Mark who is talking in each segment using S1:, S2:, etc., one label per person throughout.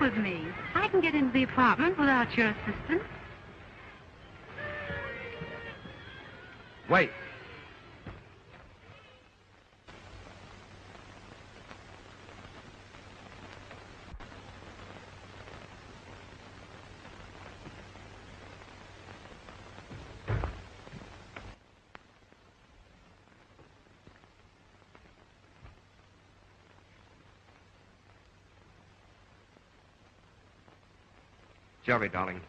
S1: with me. I can get into the apartment without your assistance.
S2: Wait. Gerry, darling,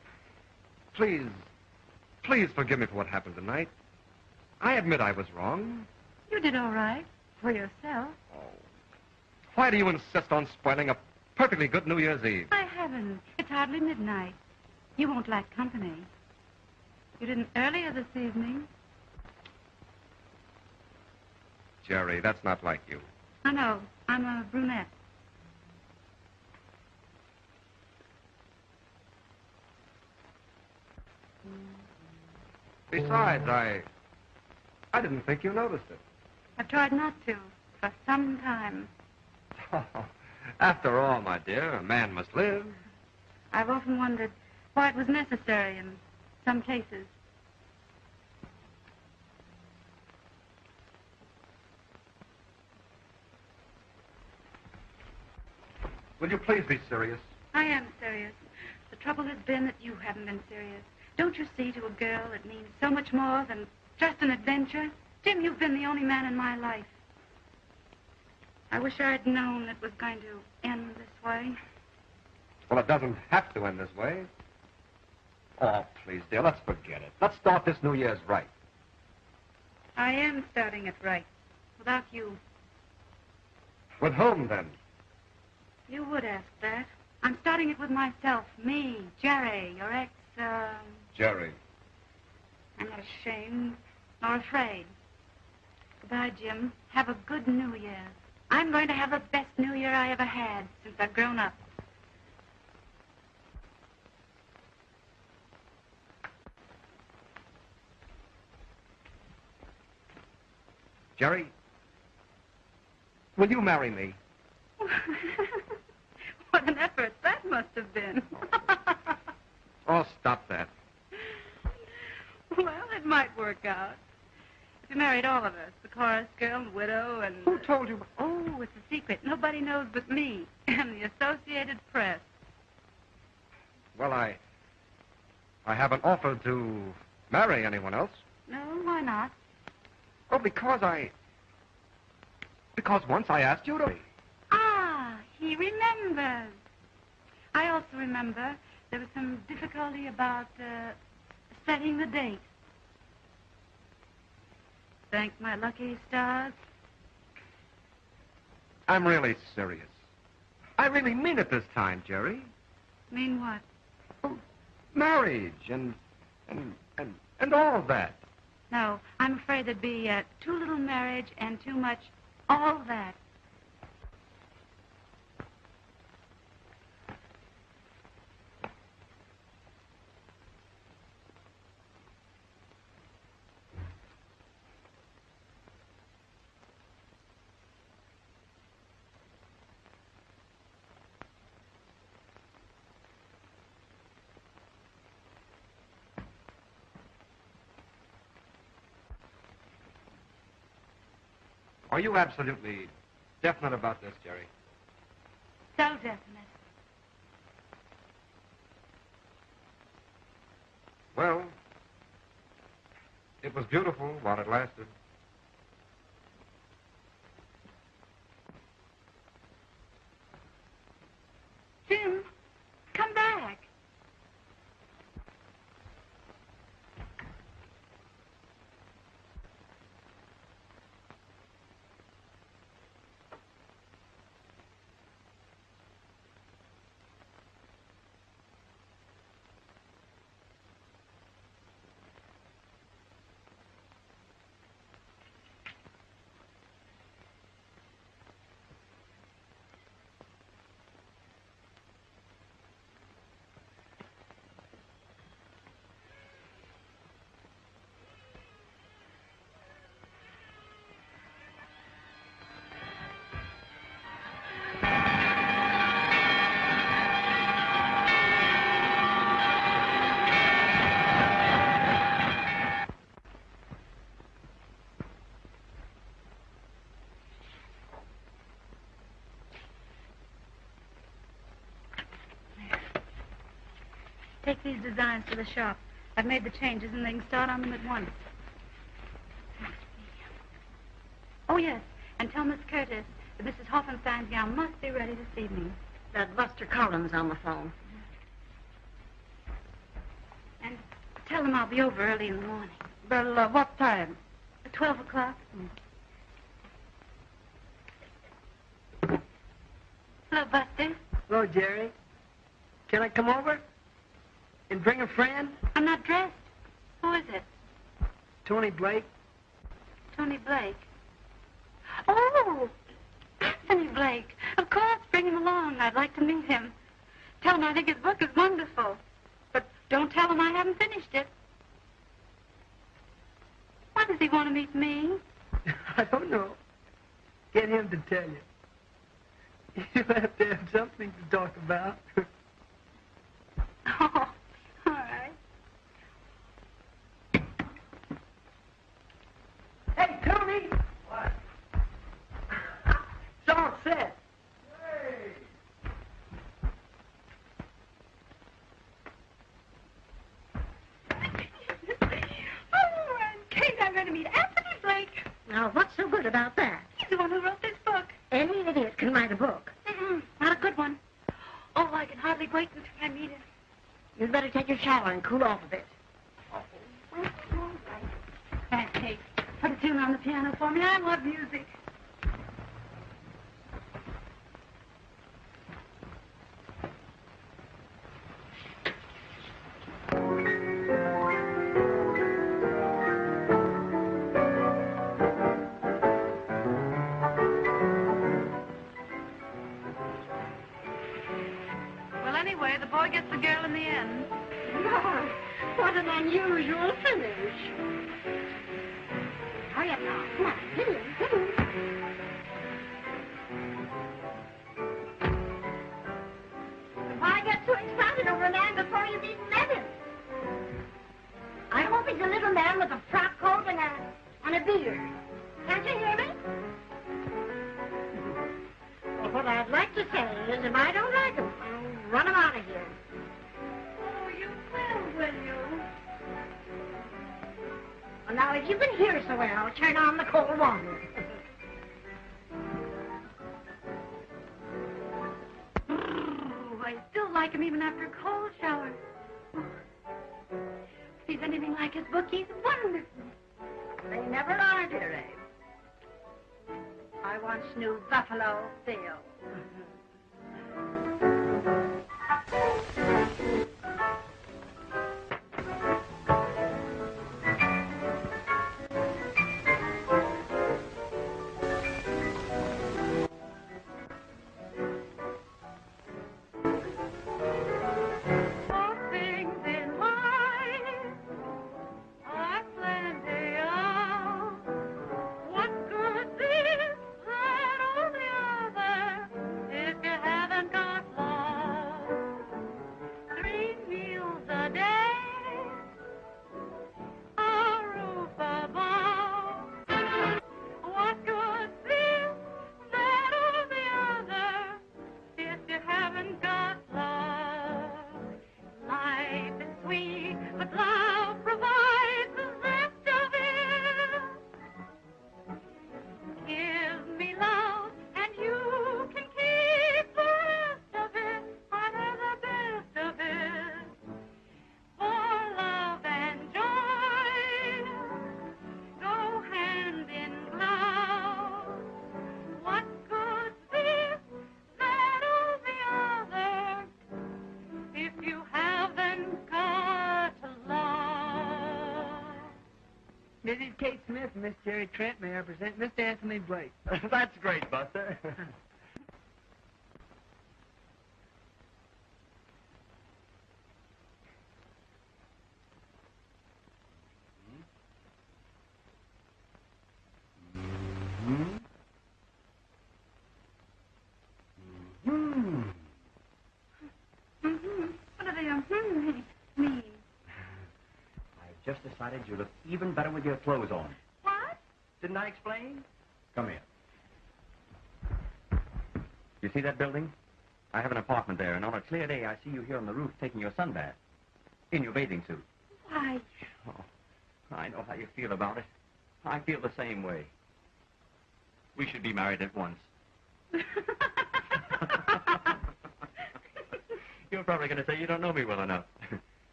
S2: please forgive me for what happened tonight. I admit I was wrong.
S1: You did all right for yourself.
S2: Oh. Why do you insist on spoiling a perfectly good New Year's Eve?
S1: I haven't. It's hardly midnight. You won't like company. You didn't earlier this evening.
S2: Gerry, that's not like you.
S1: I know. I'm a brunette.
S2: Besides, I didn't think you noticed it.
S1: I've tried not to for some time.
S2: After all, my dear, a man must live.
S1: I've often wondered why it was necessary in some cases.
S2: Will you please be serious?
S1: I am serious. The trouble has been that you haven't been serious. Don't you see, to a girl, it means so much more than just an adventure? Jim, you've been the only man in my life. I wish I'd known it was going to end this way.
S2: Well, it doesn't have to end this way. Oh, please, dear, let's forget it. Let's start this New Year's right.
S1: I am starting it right, without you.
S2: With whom, then?
S1: You would ask that. I'm starting it with myself. Me, Gerry, your ex,
S2: Gerry.
S1: I'm not ashamed nor afraid. Goodbye, Jim. Have a good New Year. I'm going to have the best New Year I ever had since I've grown up.
S2: Gerry, will you marry me?
S1: What an effort that must have been.
S2: Oh, stop that.
S1: Well, it might work out. If you married all of us, the chorus girl and widow and...
S2: Who told you?
S1: Oh, it's a secret. Nobody knows but me and the Associated Press.
S2: Well, I haven't offered to marry anyone else.
S1: No, why not?
S2: Oh, because once I asked you to.
S1: Ah, he remembers. I also remember there was some difficulty about setting the date. Thank my lucky stars.
S2: I'm really serious. I really mean it this time, Gerry.
S1: Mean what?
S2: Oh, marriage and all of that.
S1: No, I'm afraid there'd be too little marriage and too much all that.
S2: Are you absolutely definite about this, Gerry?
S1: So definite.
S2: Well, it was beautiful while it lasted.
S1: Jim, come back. Take these designs to the shop. I've made the changes, and they can start on them at once. Oh, yes, and tell Miss Curtis that Mrs. Hoffenstein's gown must be ready this evening.
S3: That Buster Collins on the phone.
S1: And tell them I'll be over early in the morning.
S3: Well, what time?
S1: At 12 o'clock. Hello, Buster.
S3: Hello, Gerry. Can I come over? And bring a friend?
S1: I'm not dressed. Who is it?
S3: Tony Blake.
S1: Tony Blake. Oh, Anthony Blake. Of course, bring him along. I'd like to meet him. Tell him I think his book is wonderful. But don't tell him I haven't finished it. Why does he want to meet me?
S3: I don't know. Get him to tell you. You'll have to have something to talk about.
S1: Oh, all right.
S3: Hey, Tony! What? It's all set.
S4: Hey!
S1: Oh, and Kate, I'm going to meet Anthony Blake.
S3: Now, what's so good about that?
S1: He's the one who wrote this book.
S3: Any idiot can write a book.
S1: Not a good one. Oh, I can hardly wait until I meet him.
S3: You'd better take your shower and cool off a bit.
S1: Thanks, Kate. Put a tune on the piano for me. I love music. Well, anyway, the boy gets the girl in the end.
S3: Lord, what an unusual finish. Hurry up now. Come on, get in. Get in. Why get so excited over a man before you've even met him? I hope he's a little man with a frock coat and a beard. Can't you hear me? Well, what I'd like to say is if I don't like him, I'll run him out of here.
S1: Oh, you will you?
S3: Well, now, if you can hear so well, turn on the cold water.
S1: Oh, I still like him even after a cold shower. If he's anything like his book, he's wonderful.
S3: They never are, dearie. I once knew Buffalo Bill.
S1: All things in life are plenty of. What good this, that, or the other, if you haven't got love? 3 meals a day, a roof above. What good this, that, or the other, if you haven't got love? Life is sweet, but love provides the zest of it. Give me love, and you can keep the rest of it. I'd have the best of it. For love and joy go hand in glove. What good this, that, or the other, if you haven't got love?
S3: Mrs. Kate Smith and Miss Gerry Trent, may I present Mr. Anthony Blake.
S4: That's great, Buster.
S1: What do they mean?
S4: I just decided you look even better with your clothes on.
S1: What?
S4: Didn't I explain? Come here.
S2: You see that building? I have an apartment there, and on a clear day, I see you here on the roof taking your sunbath.
S4: In your bathing suit.
S1: Why?
S4: Oh, I know how you feel about it. I feel the same way. We should be married at once. You're probably going to say you don't know me well enough.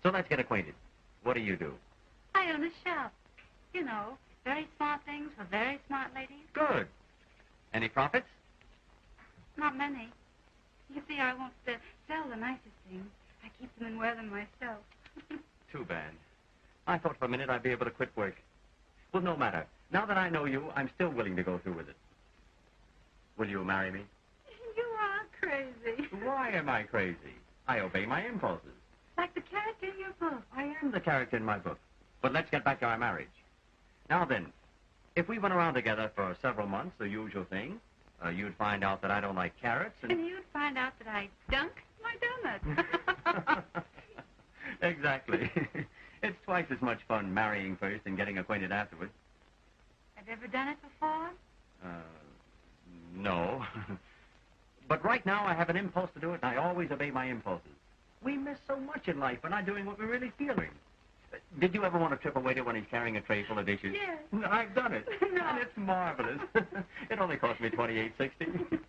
S4: So let's get acquainted. What do you do?
S1: I own a shop. You know, very smart things for very smart ladies.
S4: Good. Any profits?
S1: Not many. You see, I won't sell the nicest things. I keep them and wear them myself.
S4: Too bad. I thought for a minute I'd be able to quit work. Well, no matter. Now that I know you, I'm still willing to go through with it. Will you marry me?
S1: You are crazy.
S4: Why am I crazy? I obey my impulses.
S1: Like the character in your book.
S4: I am the character in my book. But let's get back to our marriage. Now then, if we went around together for several months, the usual thing, you'd find out that I don't like carrots.
S1: And you'd find out that I dunk my donuts.
S4: Exactly. It's twice as much fun marrying first and getting acquainted afterwards.
S1: Have you ever done it before?
S4: No. But right now I have an impulse to do it, and I always obey my impulses. We miss so much in life by not doing what we're really feeling. Did you ever want to trip a waiter when he's carrying a tray full of dishes?
S1: Yes.
S4: I've done it.
S1: No.
S4: And it's marvelous. It only cost me $28.60.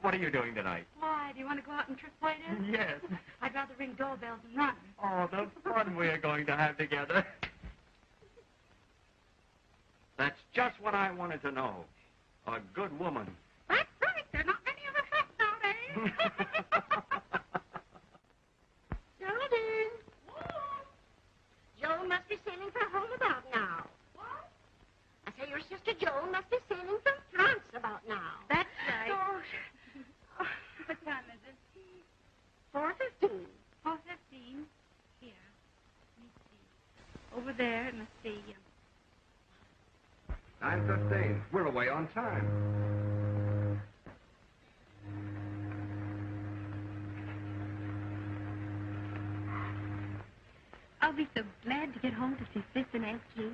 S4: What are you doing tonight?
S1: Why? Do you want to go out and trip waiters?
S4: Yes.
S1: I'd rather ring doorbells and run.
S4: Oh, the fun we're going to have together. That's just what I wanted to know. A good woman.
S1: That's right. There are not many of us left nowadays.
S3: Geraldine. Joe must be sailing for home about now. What? I say your sister Joe must be sailing from France about now.
S1: That's right.
S3: Oh,
S1: What time is it?
S3: 4:15.
S1: 4:15. Here. Let me see. Over there, it must be...
S2: 9:15. We're away on time.
S5: I'll be so glad to get home to see Sis and Aunt Kate.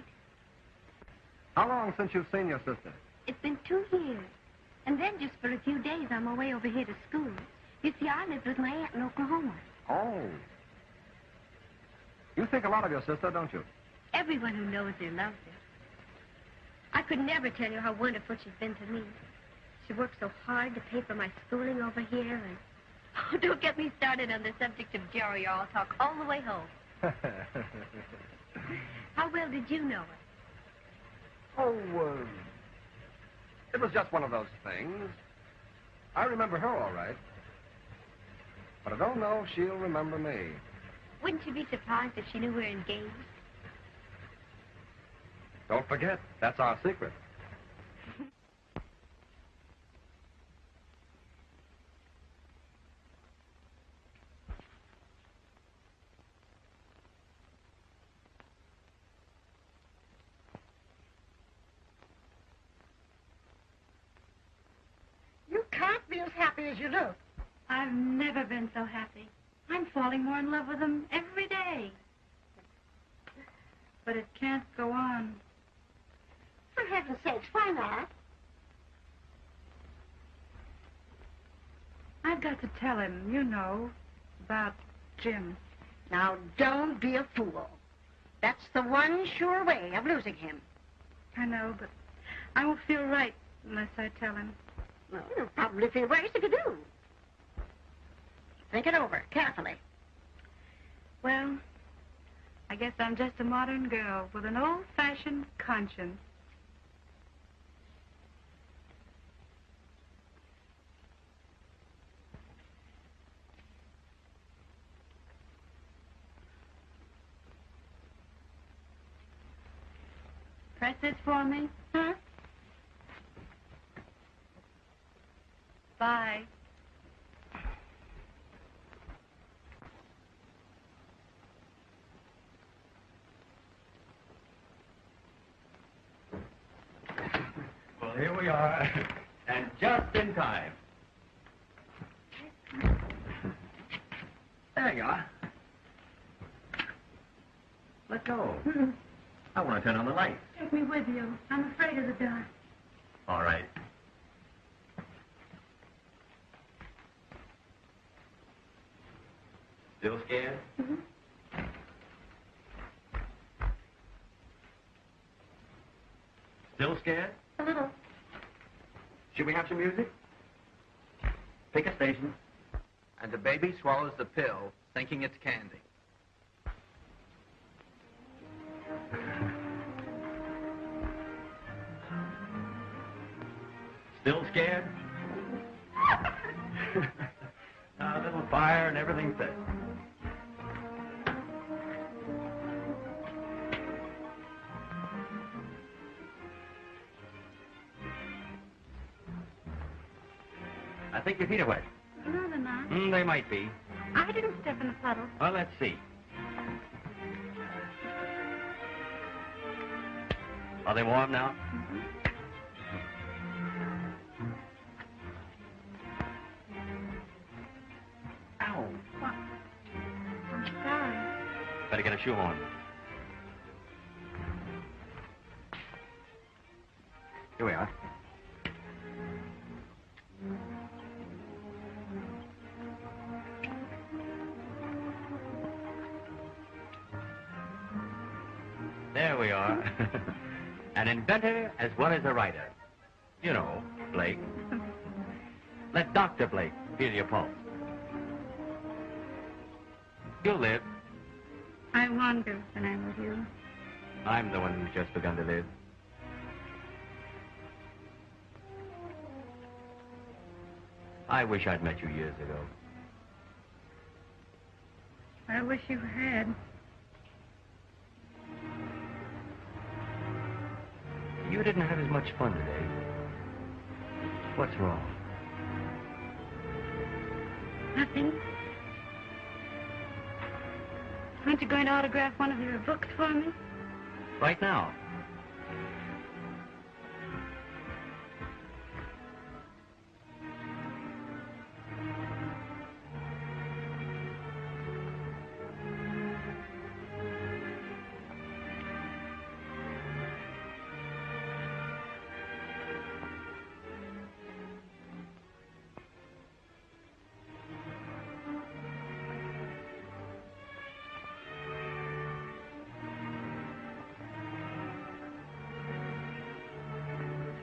S2: How long since you've seen your sister?
S5: It's been 2 years. And then just for a few days, I'm away over here to school. You see, I lived with my aunt in Oklahoma.
S2: Oh. You think a lot of your sister, don't you?
S5: Everyone who knows her loves her. I could never tell you how wonderful she's been to me. She worked so hard to pay for my schooling over here, and... Oh, don't get me started on the subject of Gerry, or I'll talk all the way home. How well did you know her?
S2: Oh, it was just one of those things. I remember her all right. But I don't know if she'll remember me.
S5: Wouldn't you be surprised if she knew we were engaged?
S2: Don't forget, that's our secret.
S3: You can't be as happy as you look.
S1: I've never been so happy. I'm falling more in love with him every day. But it can't go on.
S3: For heaven's sakes, why not?
S1: I've got to tell him, you know, about Jim.
S3: Now, don't be a fool. That's the one sure way of losing him.
S1: I know, but I won't feel right unless I tell him.
S3: Well, you'll probably feel worse if you do. Think it over carefully.
S1: Well, I guess I'm just a modern girl with an old-fashioned conscience. Press this for me.
S3: Huh?
S1: Bye.
S4: Well, here we are, and just in time. There you are. Let go. I want to turn on the light.
S1: Take me with you. I'm afraid of the dark.
S4: All right. Still scared? Still scared?
S5: A little.
S4: Should we have some music? Pick a station.
S6: And the baby swallows the pill, thinking it's candy.
S4: Still scared? A little fire and everything's set. I think your feet are wet.
S1: No, they're not.
S4: They might be.
S1: I didn't step in the puddle.
S4: Well, let's see. Are they warm now?
S1: Mm-hmm.
S4: Ow.
S1: What? I'm sorry.
S4: Better get a shoe on. Here we are. There we are. An inventor as well as a writer. You know, Blake. Let Dr. Blake feel your pulse. You'll live.
S1: I want to when I'm with you.
S4: I'm the one who's just begun to live. I wish I'd met you years ago.
S1: I wish you had.
S4: You didn't have as much fun today. What's wrong?
S1: Nothing. Aren't you going to autograph one of your books for me?
S4: Right now.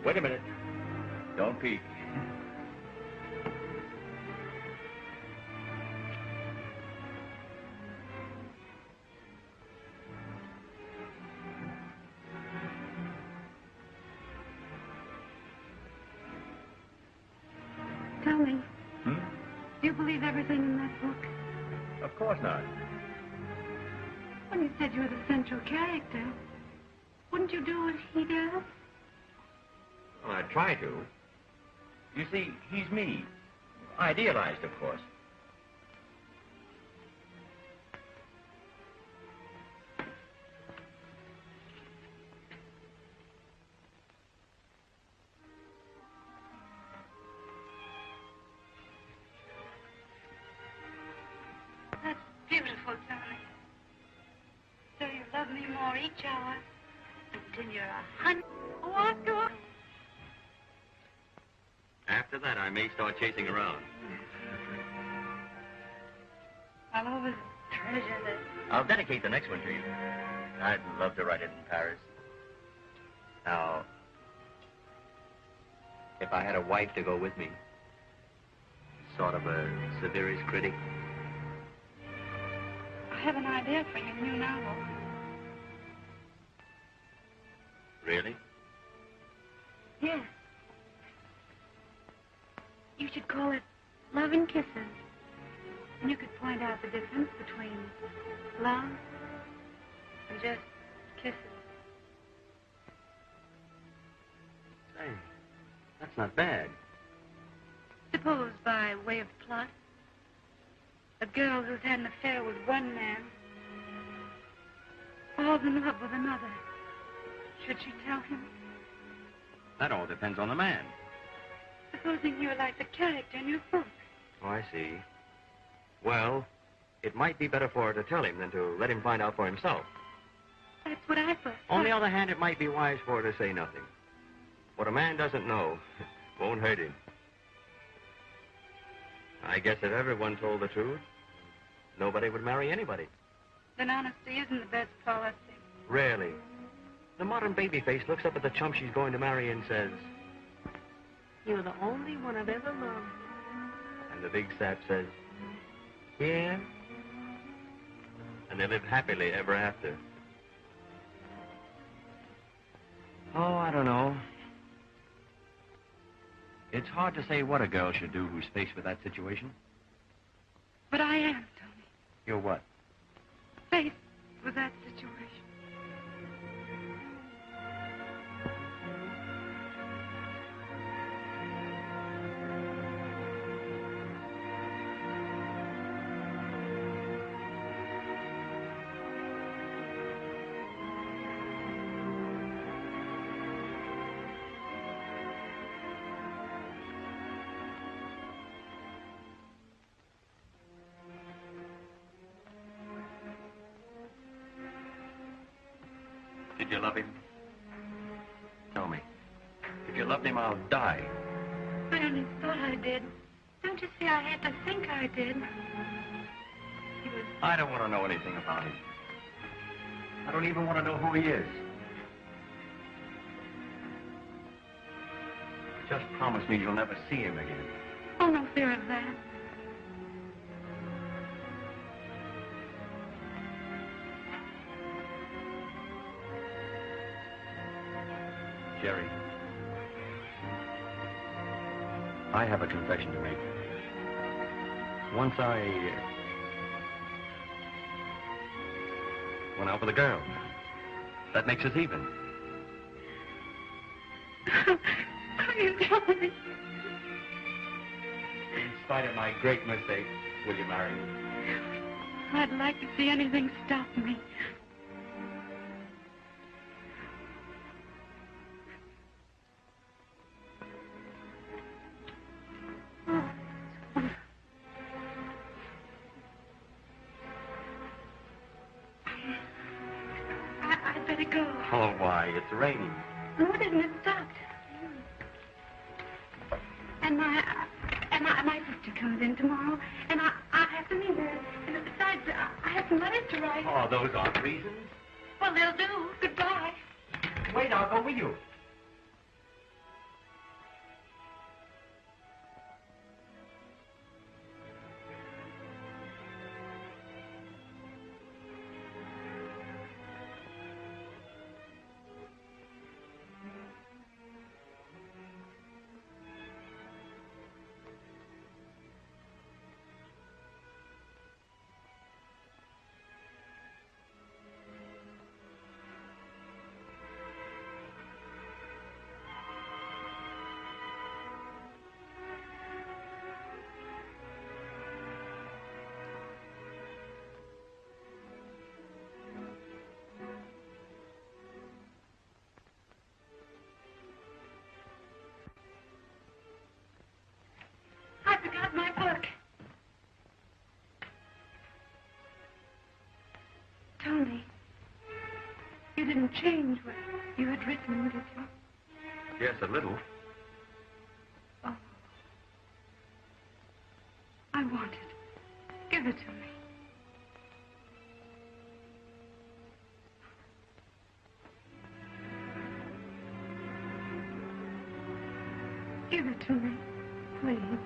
S4: Wait a minute. Don't peek.
S1: Tell me,
S4: Hmm?
S1: do you believe everything in that book?
S4: Of course not.
S1: When you said you were the central character, wouldn't you do what he does?
S4: Well, I try to. You see, he's me. Idealized, of course.
S1: That's beautiful, Tony. So you love me more each hour until you're 100. Walk to walk.
S4: After that, I may start chasing around.
S1: I'll always treasure this.
S4: I'll dedicate the next one to you. I'd love to write it in Paris. Now, if I had a wife to go with me, sort of a severest critic.
S1: I have an idea for your new novel.
S4: Really?
S1: Yes. You should call it Love and Kisses. And you could point out the difference between love and just kisses.
S4: Say, that's not bad.
S1: Suppose, by way of plot, a girl who's had an affair with one man falls in love with another. Should she tell him?
S4: That all depends on the man.
S1: Supposing you're like the character in your book.
S4: Oh, I see. Well, it might be better for her to tell him than to let him find out for himself.
S1: That's what I thought.
S4: On the other hand, it might be wise for her to say nothing. What a man doesn't know won't hurt him. I guess if everyone told the truth, nobody would marry anybody.
S1: Then honesty isn't the best policy.
S4: Rarely. The modern baby face looks up at the chump she's going to marry and says, "You're the only one I've ever loved." And the big sap says, "Yeah." And they live happily ever after. Oh, I don't know. It's hard to say what a girl should do who's faced with that situation.
S1: But I am, Tony.
S4: You're what?
S1: Faced with that situation.
S4: Did you love him? Tell me. If you loved him, I'll die.
S1: I only thought I did. Don't you see, I had to think I did. He was...
S4: I don't want to know anything about him. I don't even want to know who he is. Just promise me you'll never see him again.
S1: Oh, no fear of that.
S4: Gerry, I have a confession to make. Once I went out with a girl. That makes us even.
S1: Are you telling me?
S4: In spite of my great mistake, will you marry me?
S1: I'd like to see anything stop me. I'd better go.
S4: Oh, why? It's raining.
S1: No, it isn't. It stopped. And my sister comes in tomorrow, and I have to meet her. And besides, I have some letters to write.
S4: Oh, those aren't reasons.
S1: Well, they'll do. Goodbye.
S4: Wait, I'll go with you.
S1: I forgot my book. Tony, you didn't change what you had written, did you?
S4: Yes, a little.
S1: Oh. I want it. Give it to me. Give it to me, please.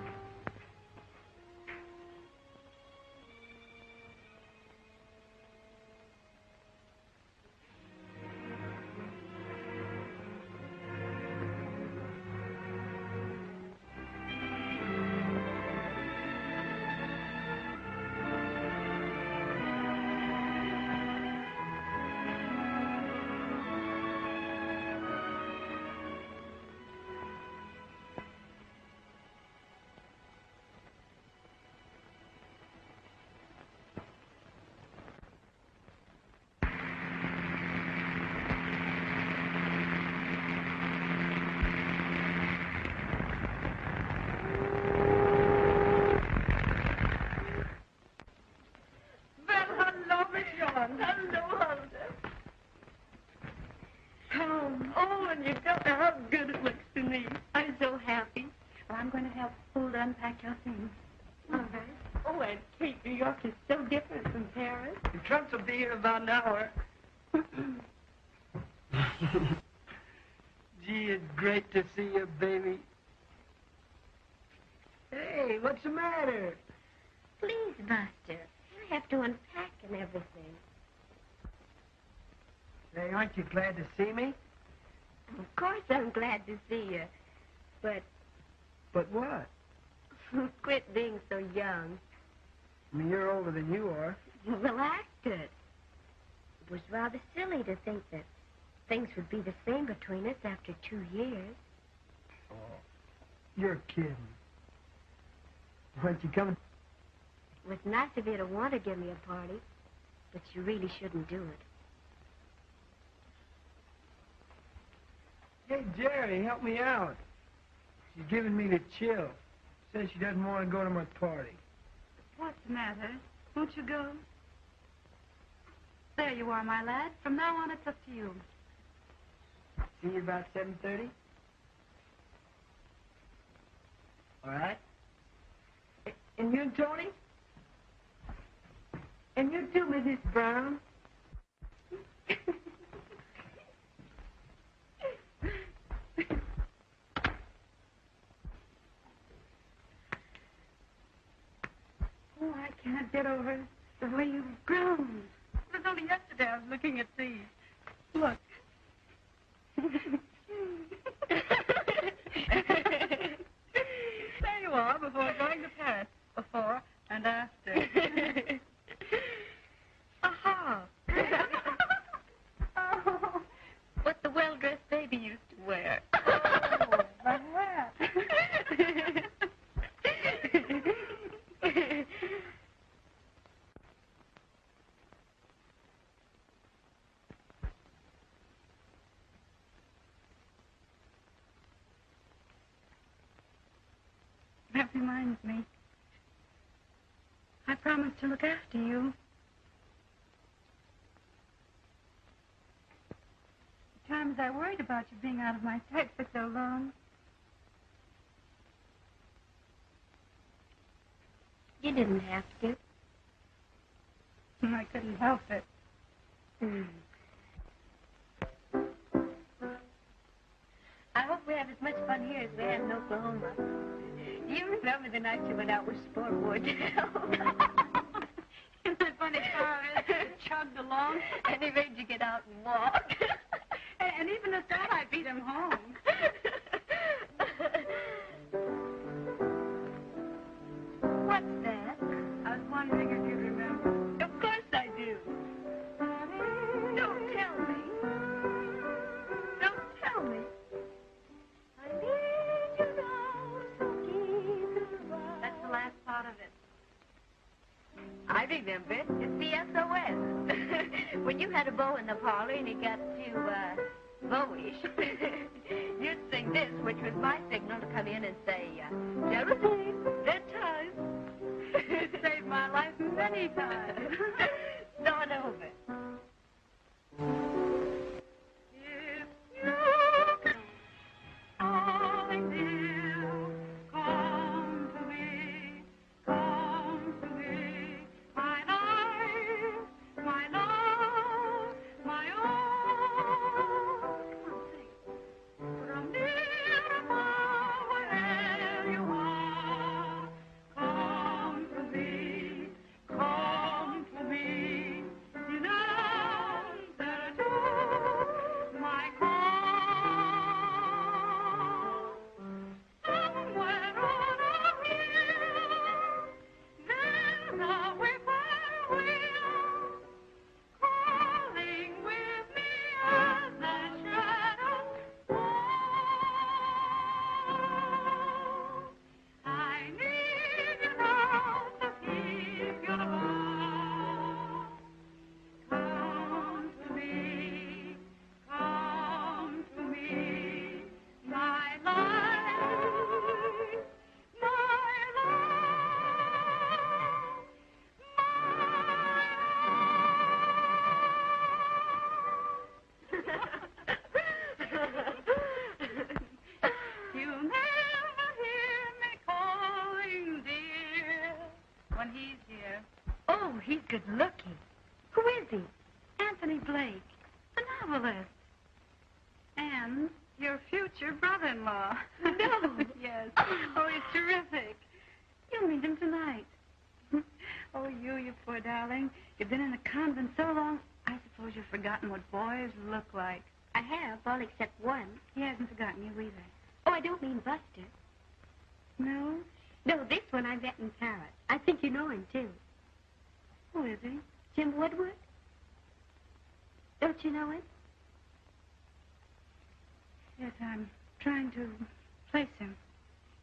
S1: Unpack your things. All right. Oh, Aunt Kate, New York is so different from Paris.
S6: Trent will be here in about an hour.
S7: Gee, it's great to see you, baby. Hey, what's the matter?
S5: Please, Buster. I have to unpack and everything.
S7: Say, aren't you glad to see me?
S5: Of course I'm glad to see you. But
S7: But what?
S5: quit being so young.
S7: I mean, you're older than you are.
S5: Well, acted. It was rather silly to think that things would be the same between us after 2 years.
S7: Oh, you're kidding. When't you coming?
S5: It was nice of you to want to give me a party, but you really shouldn't do it.
S7: Hey, Gerry, help me out. She's giving me the chill. Says she doesn't want to go to my party.
S1: What's the matter? Won't you go? There you are, my lad. From now on, it's up to you.
S7: See you about 7:30? All right? And you and Tony? And you too, Mrs. Brown?
S1: Oh, I can't get over the way you've grown. It was only yesterday I was looking at these. Look. There you are, before going to Paris. Before and after.
S5: Aha!
S1: Oh,
S5: What the well-dressed baby used to wear.
S1: oh, the hat. That reminds me. I promised to look after you. The times I worried about you being out of my sight for so long.
S5: You didn't have to.
S1: I couldn't help it.
S5: I hope we have as much fun here as we had in Oklahoma. Do you remember the night you went out with Sport Wardell?
S1: Isn't that funny, car chugged along?
S5: And he made you get out and walk.
S1: And even at that, I beat him home.
S5: What's that?
S1: I was wondering if you remember.
S5: Of course I do. Don't tell me. Don't tell me.
S1: That's the last part of it.
S5: I remember it. It's the SOS. When you had a beau in the parlor and he got too, beau-ish, you'd sing this, which was my signal to come in and say, Geraldine, bedtime.
S1: It saved my life many times.
S5: Start over.
S1: If you calling dear, come to me, my life, my love, my own. Come on, sing. From near far, wherever you are, come to me, come to me. You answer to my call. Somewhere on a hill, there's a whippoorwill calling with me as the shadows fall. I need you now to keep your love. Come to me, my life, my You never hear me calling, dear, when he's here.
S5: Oh, he's good looking. Who is he?
S1: Anthony Blake, the novelist. and your future brother-in-law.
S5: No.
S1: Yes. Oh, it's terrific. You'll meet him tonight. Oh, you poor darling. You've been in a convent so long, I suppose you've forgotten what boys look like.
S5: I have, all except one.
S1: He hasn't forgotten you either.
S5: Oh, I don't mean Buster.
S1: No?
S5: No, this one I met in Paris. I think you know him, too.
S1: Who is he?
S5: Jim Woodward? Don't you know him?
S1: Yes, I'm trying to place him.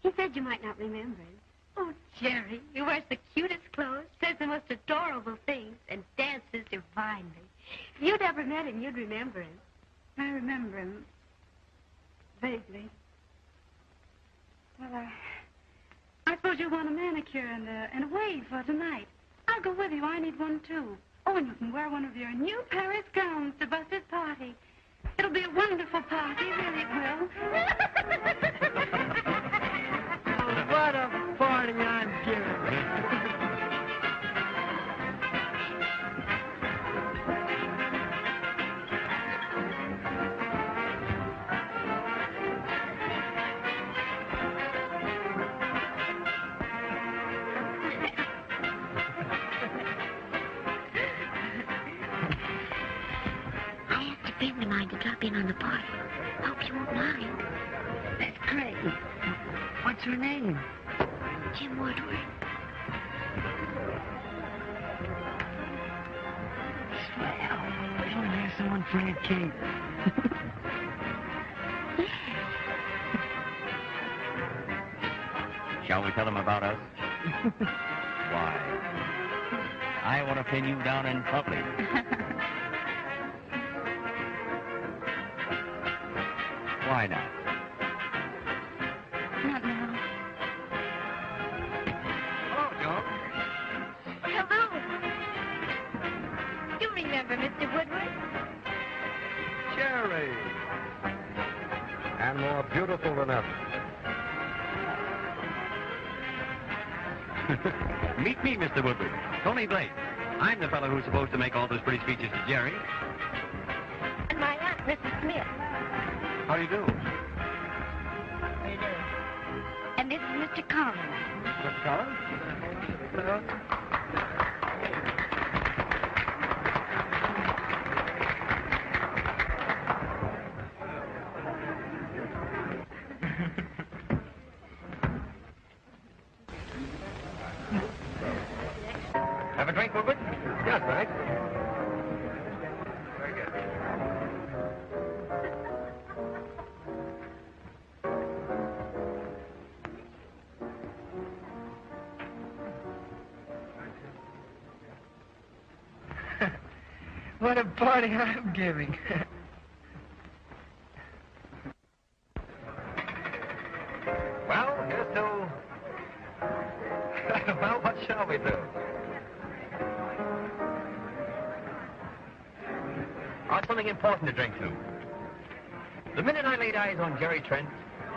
S5: He said you might not remember him. Oh, Gerry, he wears the cutest clothes, says the most adorable things, and dances divinely. If you'd ever met him, you'd remember him.
S1: I remember him vaguely. Well, I suppose you want a manicure and a wave for tonight. I'll go with you. I need one, too. Oh, and you can wear one of your new Paris gowns to Buster's party. It'll be a wonderful party, really it will.
S7: Oh, what a party I'm giving.
S5: Friend of mine to drop in on the party. Hope you won't mind.
S7: That's great. What's her name?
S5: Jim Woodward.
S7: Swell. We only have someone for Aunt Kate.
S4: Shall we tell them about us? Why? I want to pin you down in public. Why not?
S1: Not now.
S2: Hello, Joe.
S5: Hello. You remember Mr. Woodward?
S2: Gerry. And more beautiful than ever.
S4: Meet me, Mr. Woodward. Tony Blake. I'm the fellow who's supposed to make all those pretty speeches to Gerry.
S5: And my aunt, Mrs. Smith.
S2: How do you do?
S5: How you doing? And this is Mr. Collins.
S2: Mr. Collins? Hello.
S4: Have a drink, Woodward?
S2: Yes, thanks. Very good.
S7: What a party I'm giving.
S2: Well, here's to... well, what shall we do?
S4: I've something important to drink to. The minute I laid eyes on Gerry Trent,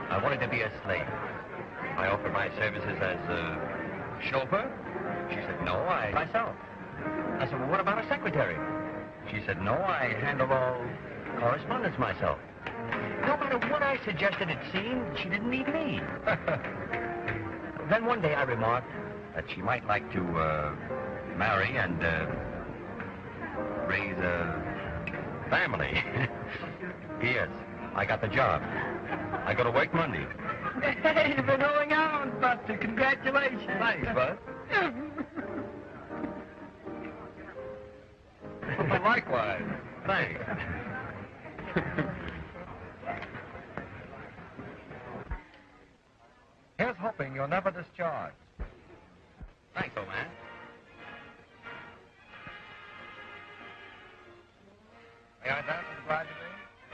S4: I wanted to be a slave. I offered my services as a chauffeur. She said, no, I myself. I said, well, what about a secretary? She said, no, I handle all correspondence myself. No matter what I suggested, it seemed she didn't need me. Then one day I remarked that she might like to marry and raise a family. Yes, I got the job. I go to work Monday.
S7: Hey, you've been holding on, Buster. Congratulations.
S2: Thanks, Bud. Well, likewise.
S4: Thanks.
S2: Here's hoping you're never discharged.
S4: Thanks, old man.
S2: May I dance with bride to be?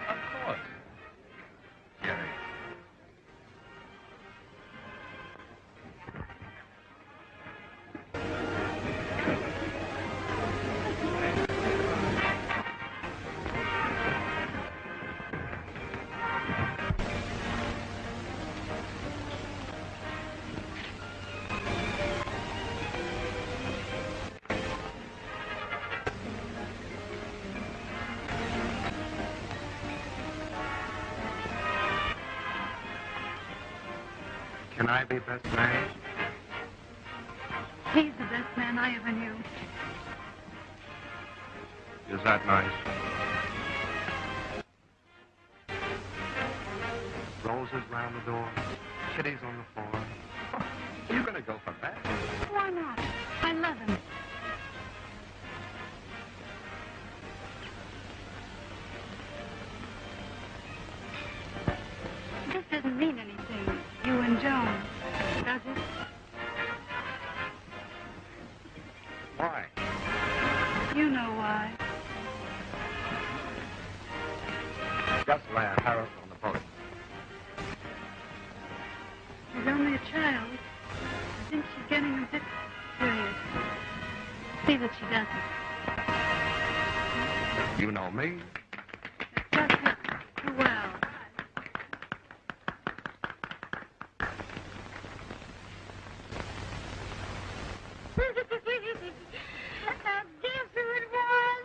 S4: Of course. Gerry.
S2: Can I be best man?
S1: He's the best man I ever knew.
S2: Is that nice? Roses round the door, kitties on the floor. You're going to go for that?
S1: Why not? I love him. This doesn't mean anything, you and Joan, does it?
S2: Why?
S1: You know why.
S2: Just land Harold on the boat.
S1: She's only a child. I think she's getting a bit serious. See that she doesn't.
S2: You know me.
S1: Just it too well.
S3: Guess who it was?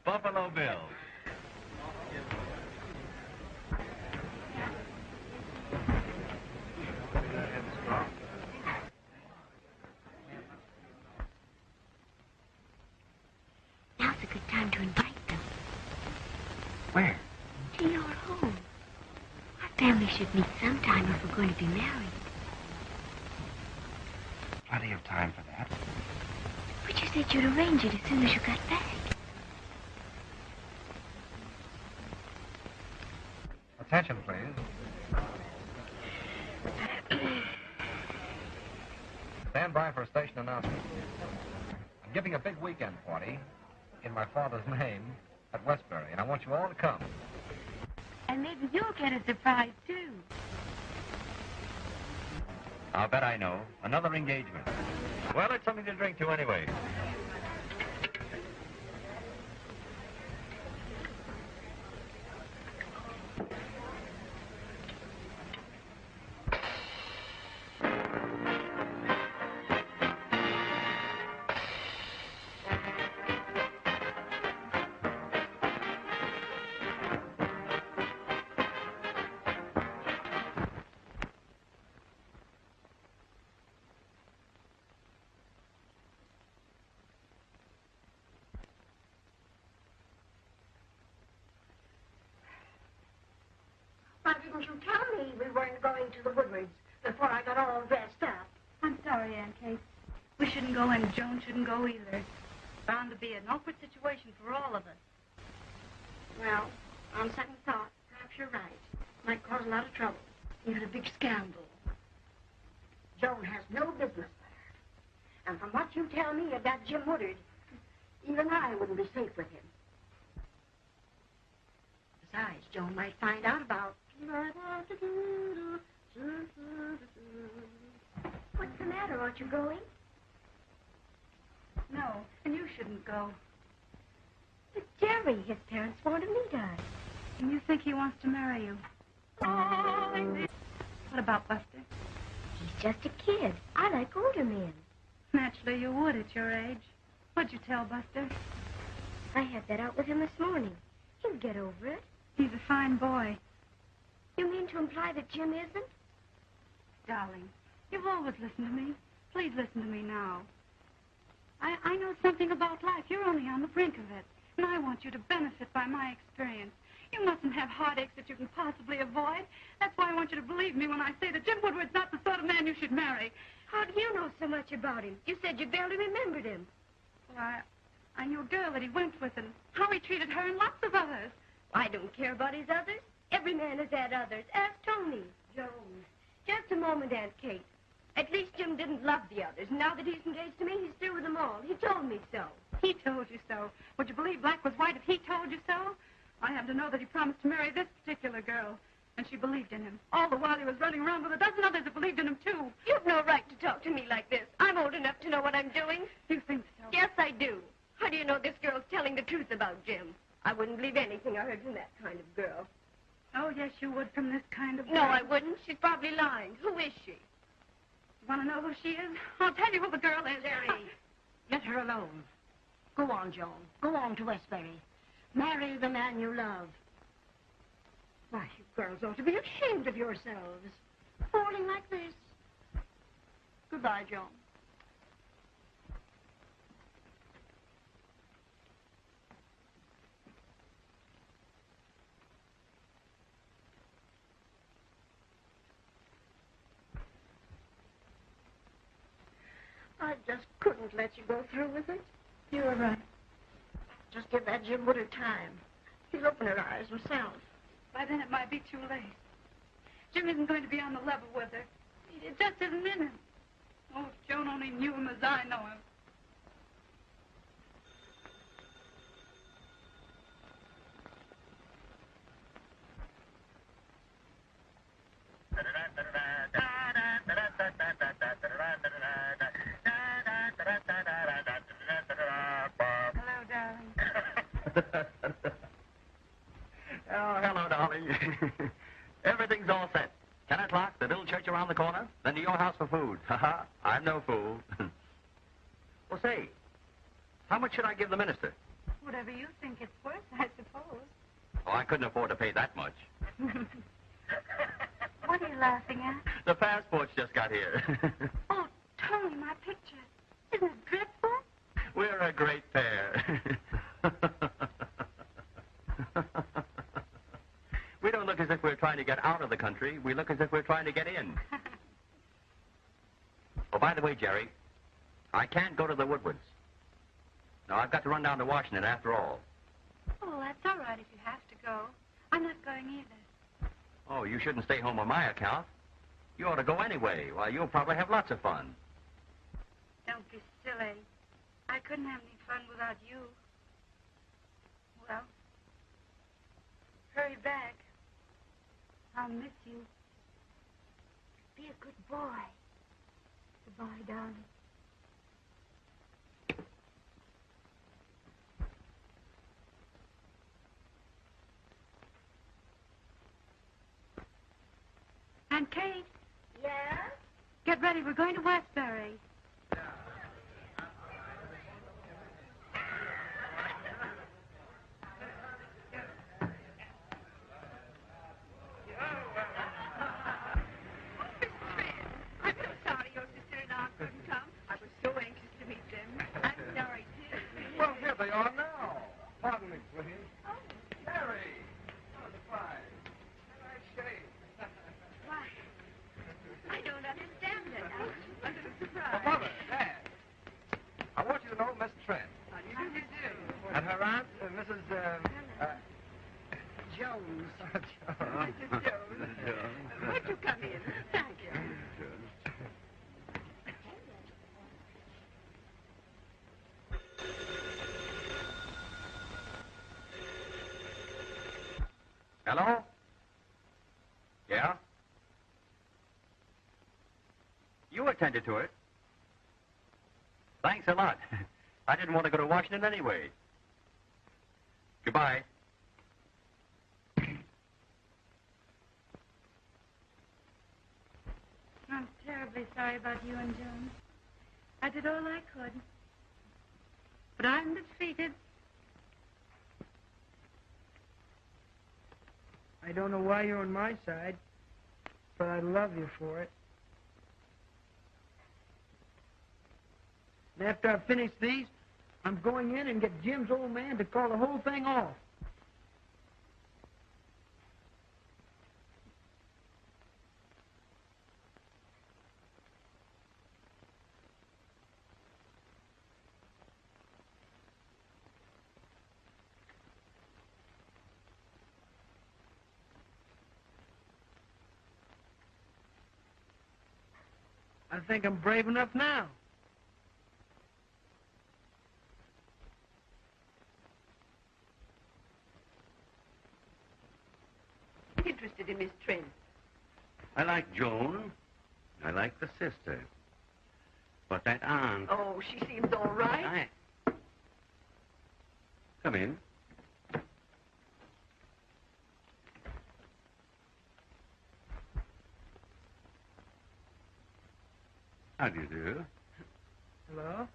S4: Buffalo Bill.
S5: Now's a good time to invite them.
S2: Where?
S5: To your home. Our family should meet sometime if we're going to be married.
S2: Plenty of time for that.
S5: But you said you'd arrange it as soon as you got back.
S2: Attention, please. Stand by for a station announcement. I'm giving a big weekend party in my father's name at Westbury, and I want you all to come.
S1: And maybe you'll get a surprise, too.
S4: I'll bet I know. Another engagement. Well, it's something to drink to anyway.
S3: Why didn't you tell me we weren't going to the Woodwards before I got all dressed up?
S1: I'm sorry, Aunt Kate. We shouldn't go, and Joan shouldn't go either. It's bound to be an awkward situation for all of us.
S3: Well, on second thought, perhaps you're right. Might cause a lot of trouble, even a big scandal. Joan has no business there. And from what you tell me of that Jim Woodward, even I wouldn't be safe with him. Besides, Joan might find out about...
S5: What's the matter? Aren't you going?
S1: No, and you shouldn't go.
S5: But Gerry, his parents want to meet us.
S1: And you think he wants to marry you? What about Buster?
S5: He's just a kid. I like older men.
S1: Naturally, you would at your age. What'd you tell Buster?
S5: I had that out with him this morning. He'll get over it.
S1: He's a fine boy.
S5: You mean to imply that Jim isn't?
S1: Darling, you've always listened to me. Please listen to me now. I know something about life. You're only on the brink of it. And I want you to benefit by my experience. You mustn't have heartaches that you can possibly avoid. That's why I want you to believe me when I say that Jim Woodward's not the sort of man you should marry.
S5: How do you know so much about him? You said you barely remembered him.
S1: Well, I knew a girl that he went with and how he treated her and lots of others.
S5: I don't care about his others. Every man has had others. Ask Tony.
S3: Joan.
S5: Just a moment, Aunt Kate. At least Jim didn't love the others. Now that he's engaged to me, he's through with them all. He told me so.
S1: He told you so. Would you believe black was white if he told you so? I happen to know that he promised to marry this particular girl, and she believed in him. All the while he was running around with a dozen others that believed in him, too.
S5: You've no right to talk to me like this. I'm old enough to know what I'm doing.
S1: You think so?
S5: Yes, I do. How do you know this girl's telling the truth about Jim? I wouldn't believe anything I heard from that kind of girl.
S1: Oh, yes, you would from this kind of girl.
S5: No, I wouldn't. She's probably lying. Who is she?
S1: You want to know who she is? I'll tell you who the girl is.
S3: Gerry, let her alone. Go on, Joan. Go on to Westbury. Marry the man you love. Why, you girls ought to be ashamed of yourselves. Poor strolling like this. Goodbye, Joan. I just couldn't let you go through with it.
S1: You were right.
S3: Just give that Jim Woodward time. He'll open her eyes himself.
S1: By then it might be too late. Jim isn't going to be on the level with her. It just isn't in him. Oh, if Joan only knew him as I know him. Hello, darling.
S4: Oh, hello, darling. Everything's all set. 10 o'clock, the little church around the corner, then to your house for food. Ha-ha, I'm no fool. Well, say, how much should I give the minister?
S1: Whatever you think it's worth, I suppose.
S4: Oh, I couldn't afford to pay that much.
S1: What are you laughing at?
S4: The passports just got here.
S1: Oh, Tony, my picture. Isn't it dreadful?
S4: We're a great pair. We don't look as if we're trying to get out of the country. We look as if we're trying to get in. Oh, by the way, Gerry, I can't go to the Woodwards. No, I've got to run down to Washington after all.
S1: Oh, that's all right if you have to go. I'm not going either.
S4: Oh, you shouldn't stay home on my account. You ought to go anyway. Why, you'll probably have lots of fun.
S1: Don't be silly. I couldn't have any fun without you. Well, hurry back. I'll miss you.
S3: Be a good boy. Goodbye, darling.
S1: And Kate,
S3: Yes?
S1: get ready. We're going to Westbury.
S5: I'm so sorry your sister-in-law couldn't come. I was so anxious to meet them. I'm sorry, too.
S2: Well, here they are now. Pardon me, sweetie. Oh. Gerry. Oh, surprise. Nice shave.
S5: Why, I don't understand it. I'm a little surprised.
S2: Mother, Dad. I want you to know Miss Trent.
S5: How do you do?
S2: And her aunt, Mrs.
S3: Jones.
S5: Mrs. Jones. Won't you come in? Thank you.
S4: Hello? Yeah? You attended to it. Thanks a lot. I didn't want to go to Washington anyway. Goodbye.
S1: I'm terribly sorry about you and Joan. I did all I could. But I'm defeated.
S7: I don't know why you're on my side, but I love you for it. And after I finish these, I'm going in and get Jim's old man to call the whole thing off. I think I'm brave enough now.
S5: Interested in Miss Trent.
S8: I like Joan. I like the sister. But that aunt...
S5: Oh, she seems all right.
S8: Come in. How do you do?
S7: Hello?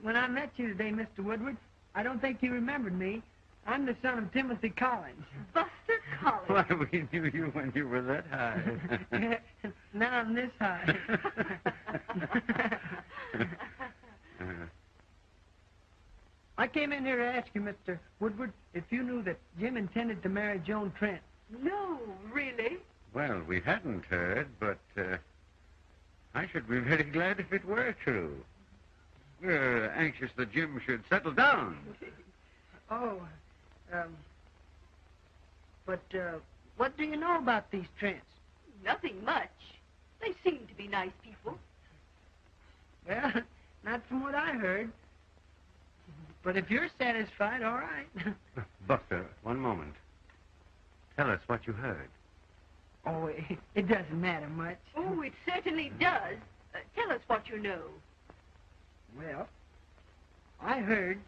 S7: When I met you today, Mr. Woodward, I don't think you remembered me. I'm the son of Timothy Collins.
S5: Buster
S3: college.
S8: Why, we knew you when you were that high.
S7: Not on this high. I came in here to ask you, Mr. Woodward, if you knew that Jim intended to marry Joan Trent.
S3: No, really?
S8: Well, we hadn't heard, but I should be very glad if it were true. We're anxious that Jim should settle down.
S7: Oh, but what do you know about these Trents?
S3: Nothing much. They seem to be nice people.
S7: Well, not from what I heard. But if you're satisfied, all right.
S8: Buster, one moment. Tell us what you heard.
S7: Oh, it doesn't matter much.
S3: Oh, it certainly does. Tell us what you know.
S7: Well, I heard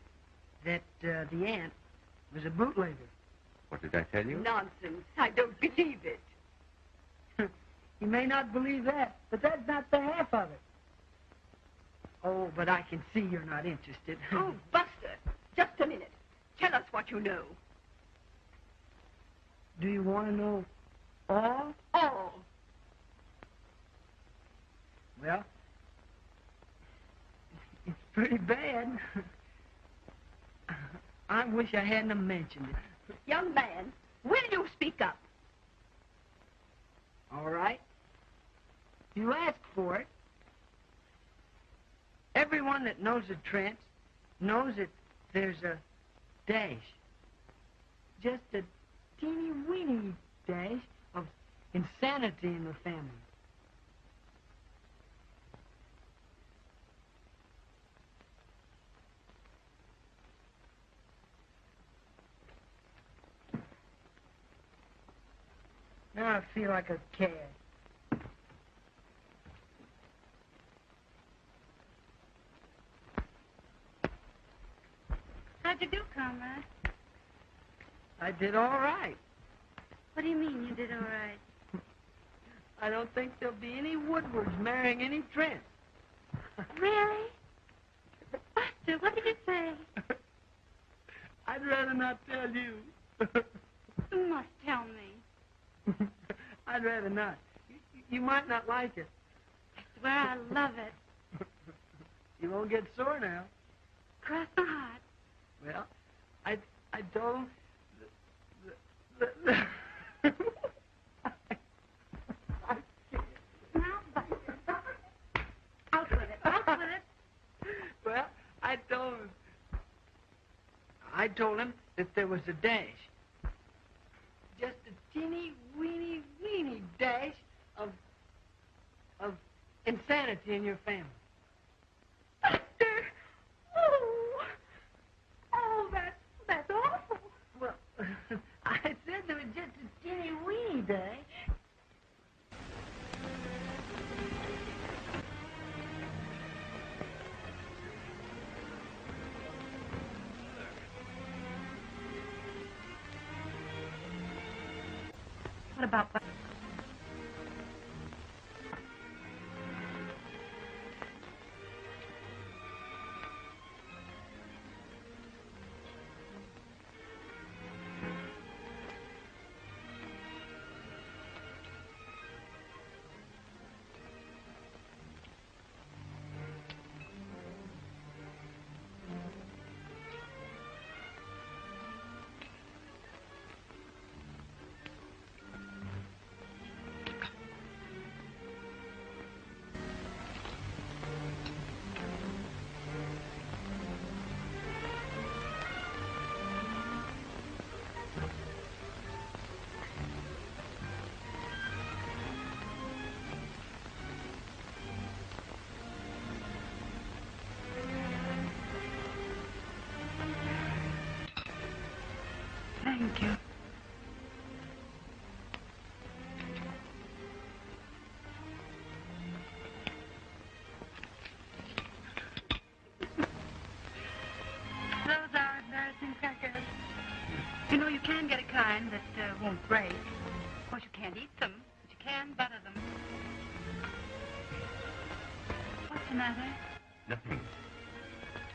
S7: that the aunt was a bootlegger.
S8: What did I tell you?
S3: Nonsense. I don't believe it.
S7: You may not believe that, but that's not the half of it. Oh, but I can see you're not interested.
S3: Oh, Buster, just a minute. Tell us what you know.
S7: Do you want to know all?
S3: All.
S7: Well, it's pretty bad. I wish I hadn't mentioned it.
S3: Young man, will you speak up?
S7: All right. You asked for it. Everyone that knows the Trents knows that there's a dash. Just a teeny-weeny dash of insanity in the family. Now I feel like a cad.
S1: How'd you do, comrade?
S7: I did all right.
S1: What do you mean you did all right?
S7: I don't think there'll be any Woodwards marrying any Trents.
S1: Really? Buster, what did you say?
S7: I'd rather not tell you.
S1: You must tell me.
S7: I'd rather not. You might not like it.
S1: I swear I love it.
S7: You won't get sore now.
S1: Cross my heart.
S7: Well, I told him...
S1: Now, Buster. Out with it. Out with it.
S7: Well, I told him that there was a dash. Just a teeny, weeny dash of insanity in your family.
S3: Buster! Oh, that's awful.
S7: Well, I said there was just a teeny, weeny dash.
S1: What about... Thank you. Those are embarrassing crackers. You know, you can get a kind that won't break. Of course, you can't eat them, but you can butter them. What's the matter?
S8: Nothing.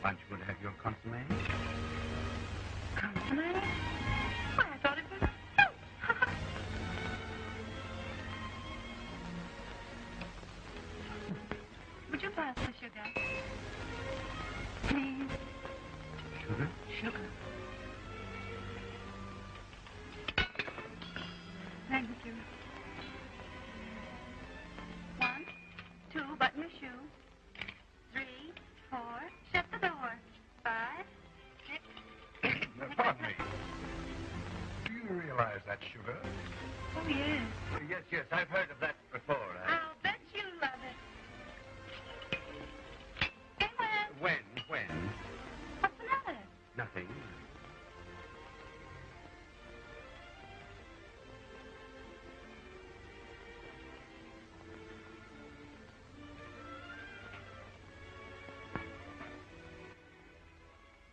S8: Aren't you going to have your consommé?
S1: Consommé? Why, I thought it was soup. sugar. Thank you. 1, 2, button your shoe. 3, 4, shut the door. 5, 6.
S2: Pardon me. Do you realize that sugar?
S1: Oh, yes.
S8: Yes, I've heard of that before.
S1: I'll bet you love it. Hey, When?
S8: When?
S1: What's the matter?
S8: Nothing.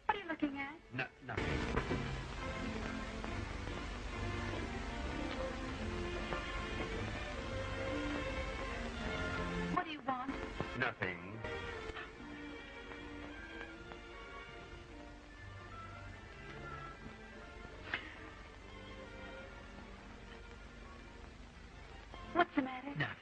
S1: What are you looking at?
S8: Nothing.
S1: What do you want?
S8: Nothing.
S1: What's the matter?
S8: Nothing.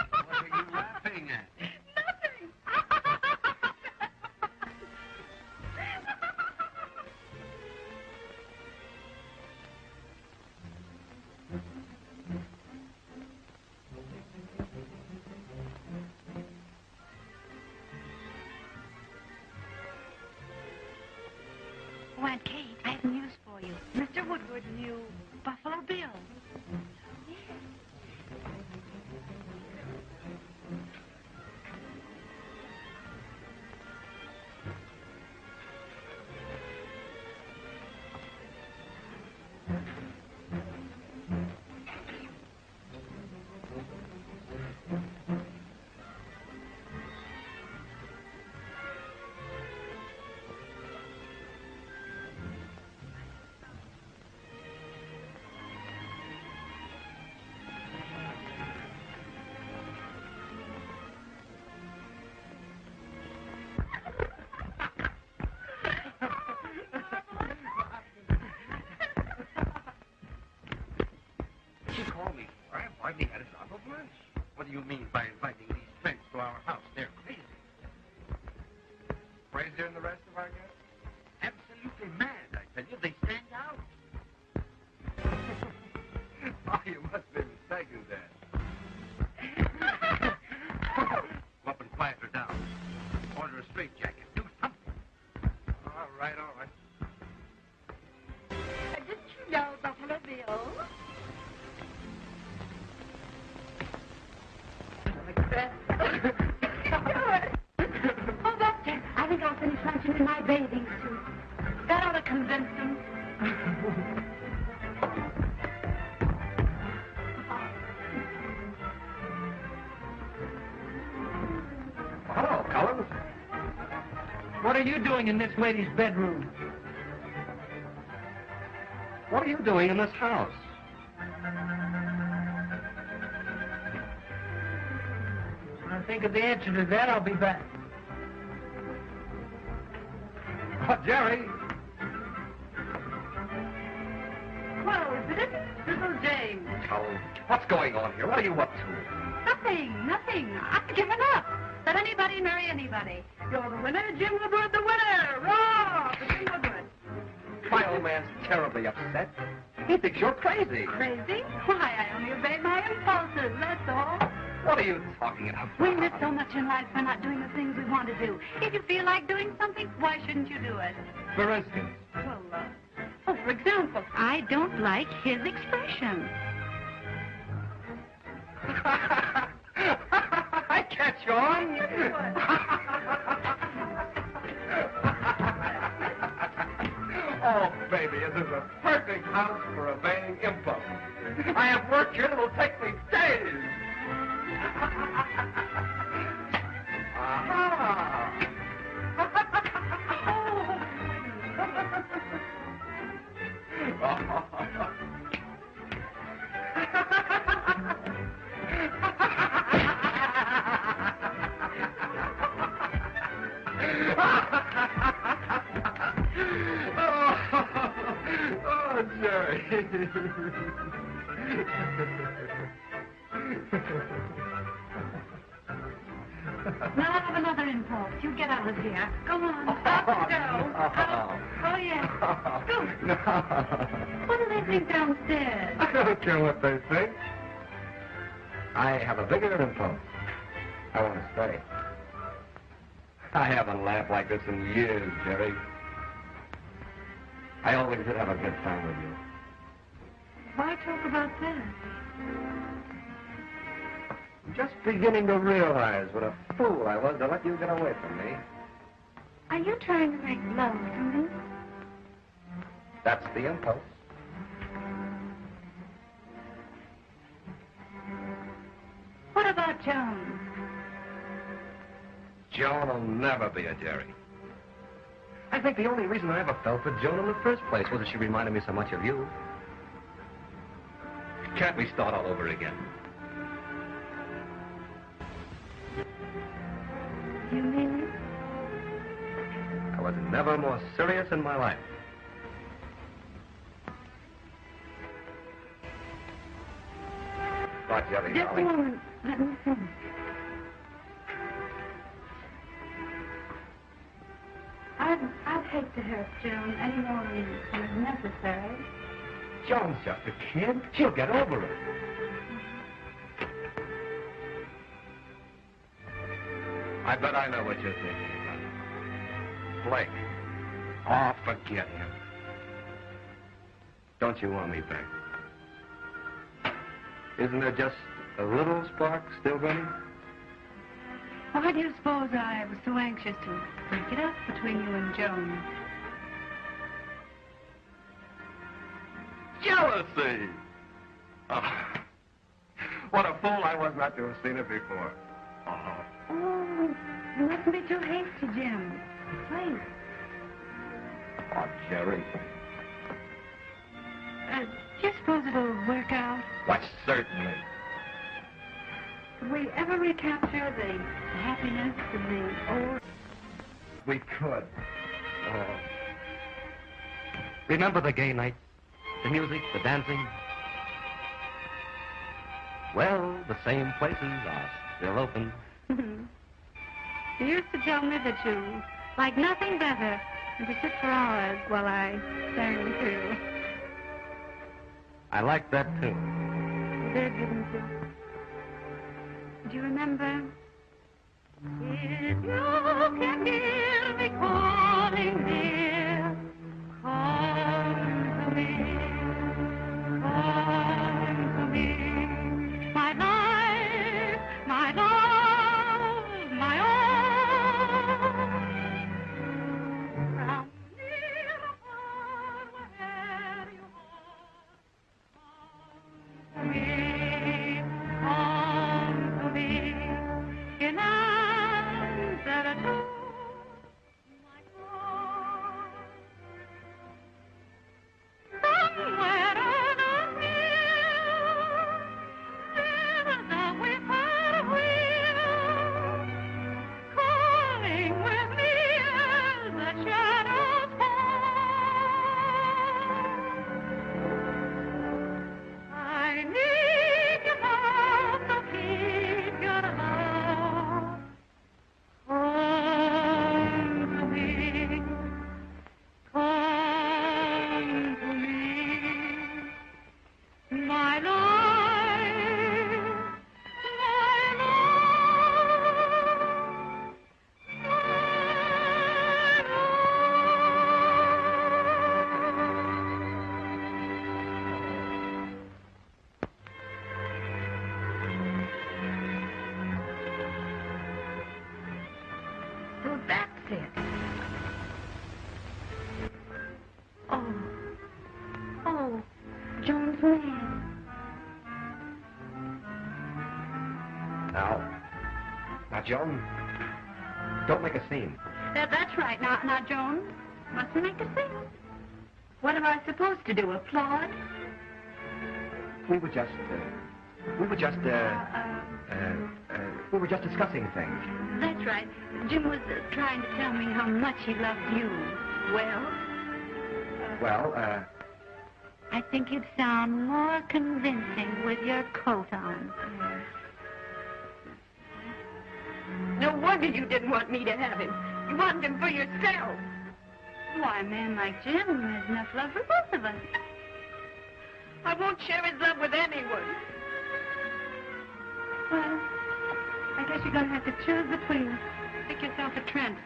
S8: What are you laughing at?
S1: Nothing. Oh, Aunt Kate, I have news for you. Mr. Woodward knew Buffalo Bill.
S8: You called me for? I've hardly had a drop of lunch. What do you mean by inviting these Trents to our house? They're crazy.
S2: Crazier than the rest of our guests?
S8: Absolutely mad, I tell you. They stand out.
S2: Oh, you must be mistaken, then.
S8: Go up and quiet her down. Order a straitjacket. Do something.
S2: All right.
S1: Didn't you know Buffalo Bill? Oh, Doctor, I think I'll finish luncheon in my bathing suit. That ought to convince them.
S2: Hello, Collins.
S7: What are you doing in this lady's bedroom?
S2: What are you doing in this house?
S7: When I think of the answer to that, I'll be back.
S2: Oh, Gerry.
S1: Well, is it? Little James.
S2: Collins, what's going on here? What are you up to?
S1: Nothing. I've given up. Let anybody marry anybody. You're the winner, Jim Woodward, the winner. Raw for Jim Woodward.
S2: My old man's terribly upset. He thinks you're crazy.
S1: Crazy? Why, I only obey my impulses, that's all.
S2: What are you talking about?
S1: We miss so much in life by not doing the things we want to do. If you feel like doing something, why shouldn't you do it?
S2: For instance?
S1: Well, for example, I don't like his expression.
S2: I catch on. Oh, baby, this is a perfect house for obeying impulse. I have work here that'll take me days. Aha! Oh, Gerry.
S1: Now I have another impulse. You get out of here. Go on. Stop and go. Oh, yes. Go.
S2: No.
S1: What do they think downstairs?
S2: I don't care what they think. I have a bigger impulse. I want to stay. I haven't laughed like this in years, Gerry. I always did have a good time with you.
S1: Why talk about that?
S2: I'm just beginning to realize what a fool I was to let you get away from me.
S1: Are you trying to make love to me?
S2: That's the impulse.
S1: What about Joan?
S2: Joan will never be a Gerry. I think the only reason I ever fell for Joan in the first place was that she reminded me so much of you. Can't we start all over again?
S1: You mean it?
S2: I was never more serious in my life. Not Gerry,
S1: Just a
S2: darling.
S1: moment. Let me think. I'd hate to hurt Joan any more than is necessary.
S2: Joan's just a kid. She'll get over it. I bet I know what you're thinking about. Blake. Oh, forget him. Don't you want me back? Isn't there just a little spark still burning?
S1: Why do you suppose I was so anxious to break it up between you and Joan?
S2: Jealousy! Oh, what a fool I was not to have seen it before. Oh.
S1: Oh, you mustn't be too hasty, Jim. Please.
S2: Oh, Gerry.
S1: Do you suppose it'll work out?
S2: Why, certainly.
S1: Could we ever recapture the happiness of the old...
S2: We could. Oh. Remember the gay nights? The music, the dancing? Well, the same places are still open.
S1: You used to tell me that you like nothing better than to sit for hours while I sang to you.
S2: I like that, too.
S1: You did, didn't you? Do you remember? If you can hear me calling, dear, come to me, come to me. My life, my love, my own. From near or far, wherever you are, come to me, come to me. In answer to my call. Somewhere on a hill, there's a whippoorwill, calling with me as the shadows fall. I need your love, so keep your love. Come to me, come to me, my life, my love, So that's it. Oh, Joan's man.
S2: Now, Joan, don't make a scene.
S1: That's right. Now, Joan, mustn't make a scene. What am I supposed to do? Applaud?
S2: We were just discussing things.
S1: That's right. Jim was trying to tell me how much he loved you. Well?
S2: Well,
S1: I think you'd sound more convincing with your coat on.
S5: No wonder you didn't want me to have him. You wanted him for yourself.
S1: Why, a man like Jim has enough love for both of us.
S5: I won't share his love with anyone.
S1: Well, I guess you're going to have to choose between us. Pick yourself a Trent.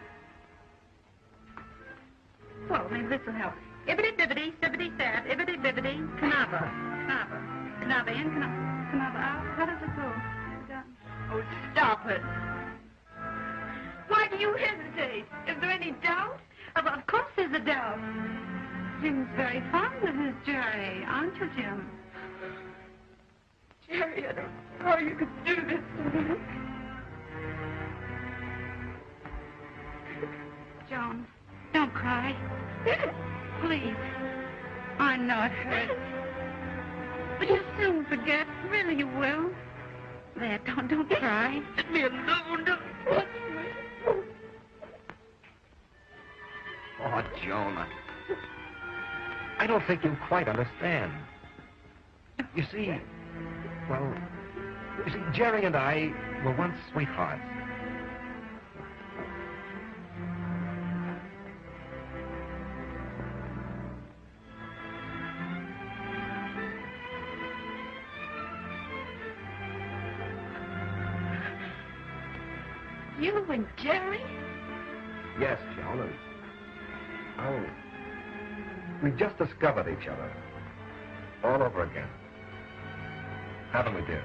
S1: Well, maybe this will help. Ibbity-bibbity, sibbity-sab, ibbity-bibbity, canaba. Canaba. Canaba in, canaba out. How does it go?
S5: Oh, stop it. Why do you hesitate? Is there any doubt?
S1: Of course there's a doubt. Jim's very fond of his Gerry, aren't you, Jim?
S5: Gerry, I don't know how you could do this to me.
S1: Joan, don't cry. Please. I know it hurts. But you'll soon forget. Really, you will. There, don't cry.
S5: Let me alone. Don't touch me.
S2: Oh, Joan, I don't think you quite understand. You see, Gerry and I were once sweethearts.
S5: You and Gerry?
S2: Yes, Joan, and we've just discovered each other all over again. Haven't we, dear?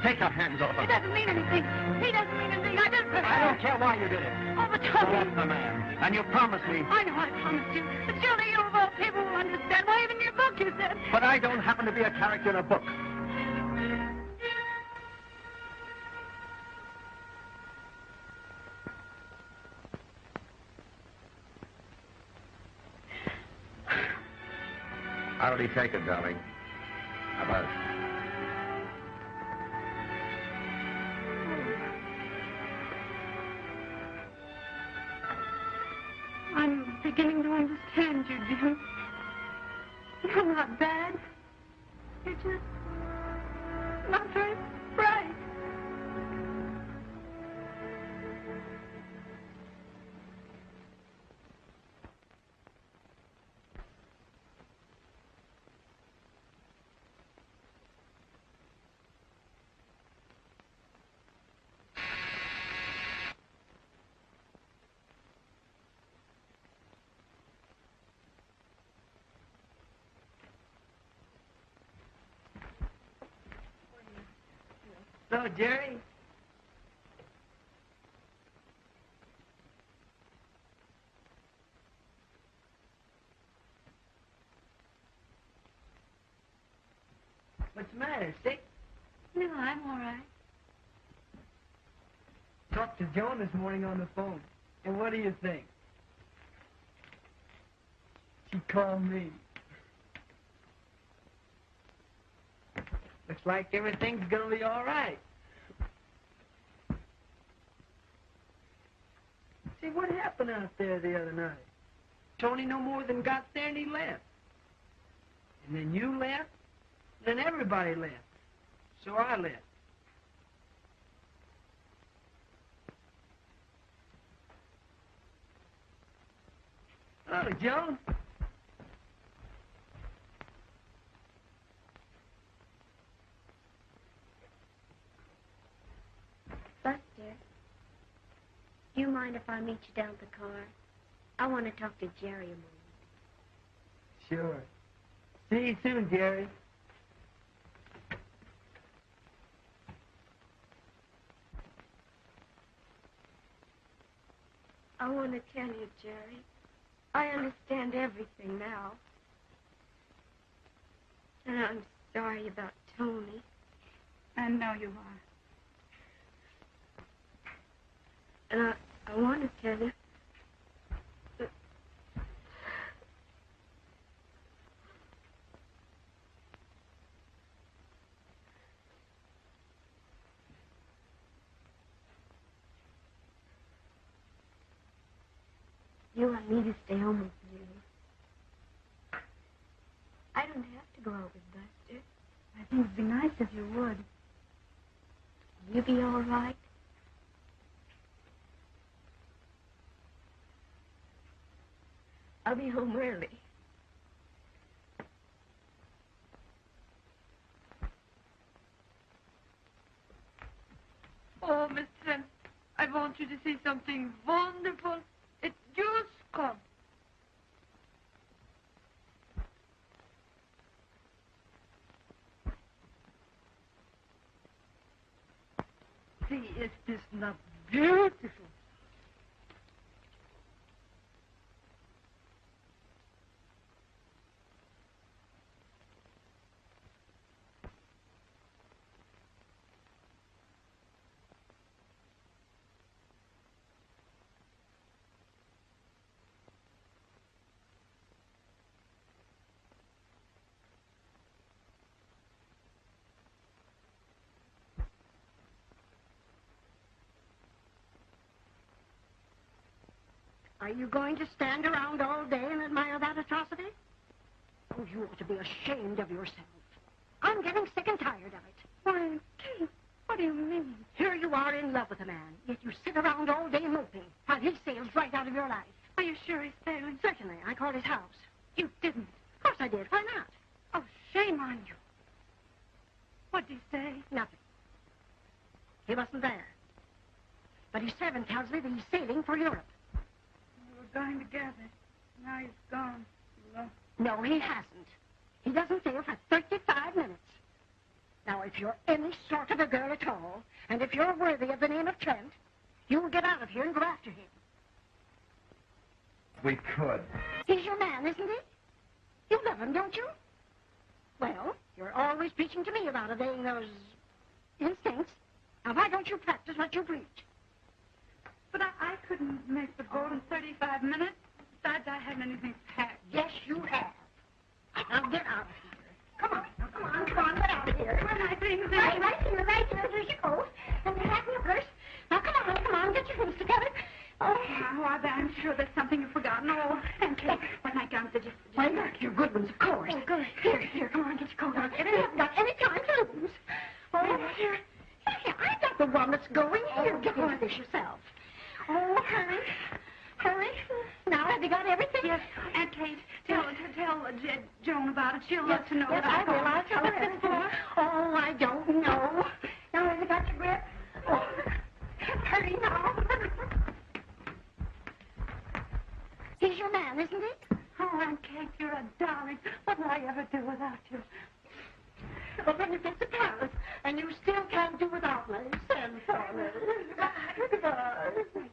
S2: Take your hands off him.
S1: It doesn't mean anything. He doesn't mean anything. I
S2: don't care why you did it.
S1: Oh, but Tommy.
S2: That's the man. And you promised me.
S1: I know I promised you. But surely you of all people will understand. Why, even in your book you said.
S2: But I don't happen to be a character in a book. How did he take it, darling? How about it?
S1: I'm beginning to understand you, Jim. You're not bad. You're just not very bright.
S7: So, Gerry? What's the matter, sick?
S1: No, I'm all right.
S7: Talked to Joan this morning on the phone. And what do you think? She called me. Looks like everything's gonna be all right. See, what happened out there the other night? Tony no more than got there and he left. And then you left, then everybody left. So I left. Oh, Joan.
S5: Buster, do you mind if I meet you down at the car? I want to talk to Gerry a moment.
S7: Sure. See you soon, Gerry.
S5: I want to tell you, Gerry, I understand everything now. And I'm sorry about Tony.
S1: I know you are.
S5: And I want to tell you You want me to stay home with you. I don't have to go out with Buster.
S1: I think it'd be nice if you would.
S5: Will you be all right? I'll be home early.
S9: Oh, Miss Trent, I want you to see something wonderful. It's just come. See, is this not beautiful?
S3: Are you going to stand around all day and admire that atrocity? Oh, you ought to be ashamed of yourself. I'm getting sick and tired of it.
S1: Why, Kate, what do you mean?
S3: Here you are in love with a man, yet you sit around all day moping while he sails right out of your life.
S1: Are you sure he's sailing?
S3: Certainly. I called his house.
S1: You didn't.
S3: Of course I did. Why not?
S1: Oh, shame on you. What'd he say?
S3: Nothing. He wasn't there. But his servant tells me that he's sailing for Europe.
S1: We were going together. Now he's gone. Lost.
S3: No, he hasn't. He doesn't sail for 35 minutes. Now, if you're any sort of a girl at all, and if you're worthy of the name of Trent, you'll get out of here and go after him.
S2: We could.
S3: He's your man, isn't he? You love him, don't you? Well, you're always preaching to me about obeying those instincts. Now, why don't you practice what you preach?
S1: But I couldn't make the boat in 35 minutes. Besides, I haven't anything packed.
S3: Yes, you have. Now, get out of here. Come on, now, come on, get out of here.
S1: Where are my things?
S3: Right here. Here's your coat. And your hat and your purse. Now, come on, get your things together. Oh,
S1: I'm sure there's something you've forgotten. Oh, and Kate, what nightgowns did you...
S3: Why, look, your good ones, of course.
S1: Oh, good.
S3: Here, come on, get your coat on. You haven't got any time to lose. Oh, here, I've got the one that's going. Here, get into this yourself. Oh, hurry. Now, have you got everything?
S1: Yes, Aunt Kate, tell Joan about it. She'll love to know.
S3: Yes, I will. I'll tell her everything. Oh, I don't know. Now, have you got your grip? Oh, hurry now. He's your man, isn't he?
S1: Oh, Aunt Kate, you're a darling. What will I ever do without you?
S3: Well, then you get to Paris, and you still can't do without me. Send for me. Goodbye.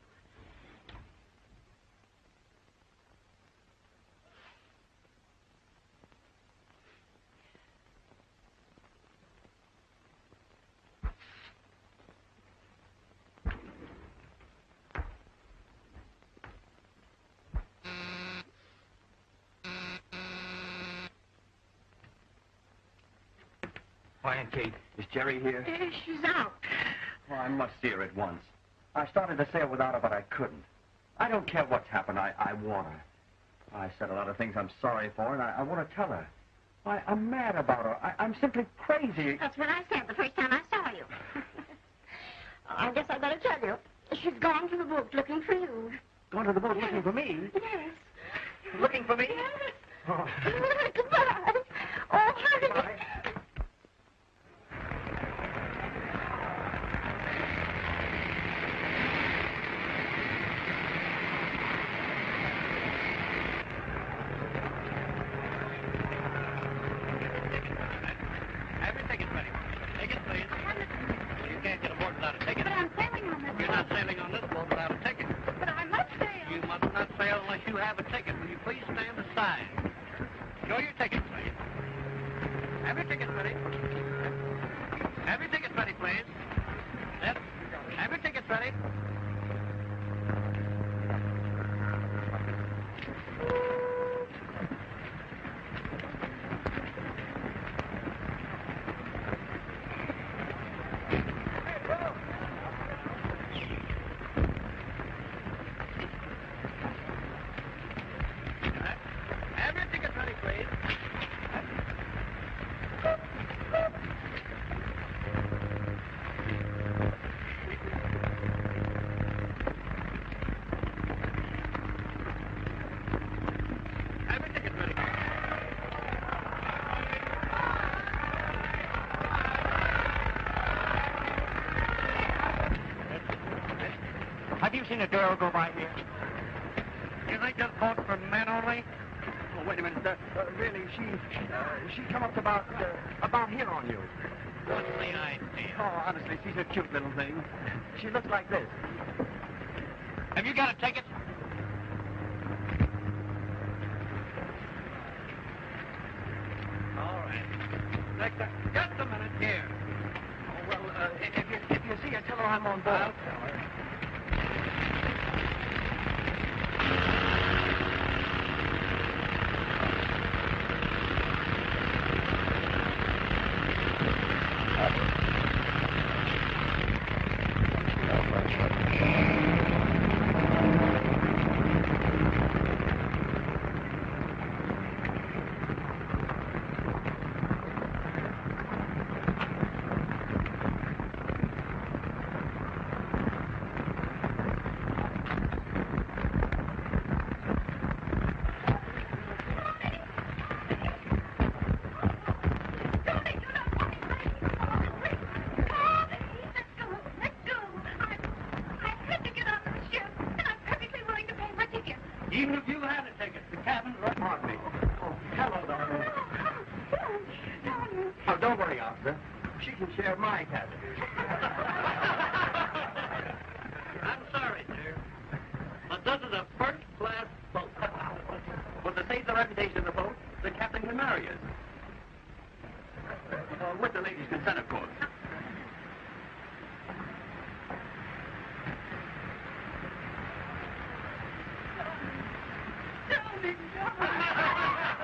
S2: Why, Aunt Kate, is Gerry here?
S3: She's out.
S2: Well, I must see her at once. I started to sail without her, but I couldn't. I don't care what's happened. I want her. I said a lot of things I'm sorry for, and I want to tell her. I'm mad about her. I'm simply crazy.
S3: That's what I said the first time I saw you. I guess I better tell you. She's gone to the boat looking for you.
S2: Going to the boat looking for me?
S3: Yes.
S2: Looking for me?
S3: Yes.
S2: Oh.
S3: Goodbye. Oh, hurry.
S2: Bye. Have you seen a girl go by here?
S4: You think this boat's for men only?
S2: Oh, wait a minute. Really, she come up about here on you.
S4: What's the idea?
S2: Oh, honestly, she's a cute little thing. She looks like this.
S4: Have you got a ticket? All right. Just a minute here.
S2: Oh, well, if you see her, tell her I'm on board.
S4: I'll tell her. Even if you had a ticket, the cabin's right on me.
S2: Oh, hello, darling. Oh, don't worry, officer. She can share my cabin.
S4: I'm sorry, dear, but this is a first-class boat.
S2: Well, to save the reputation of the boat, the captain can marry us. With the lady's consent, of course.
S9: Darling, darling.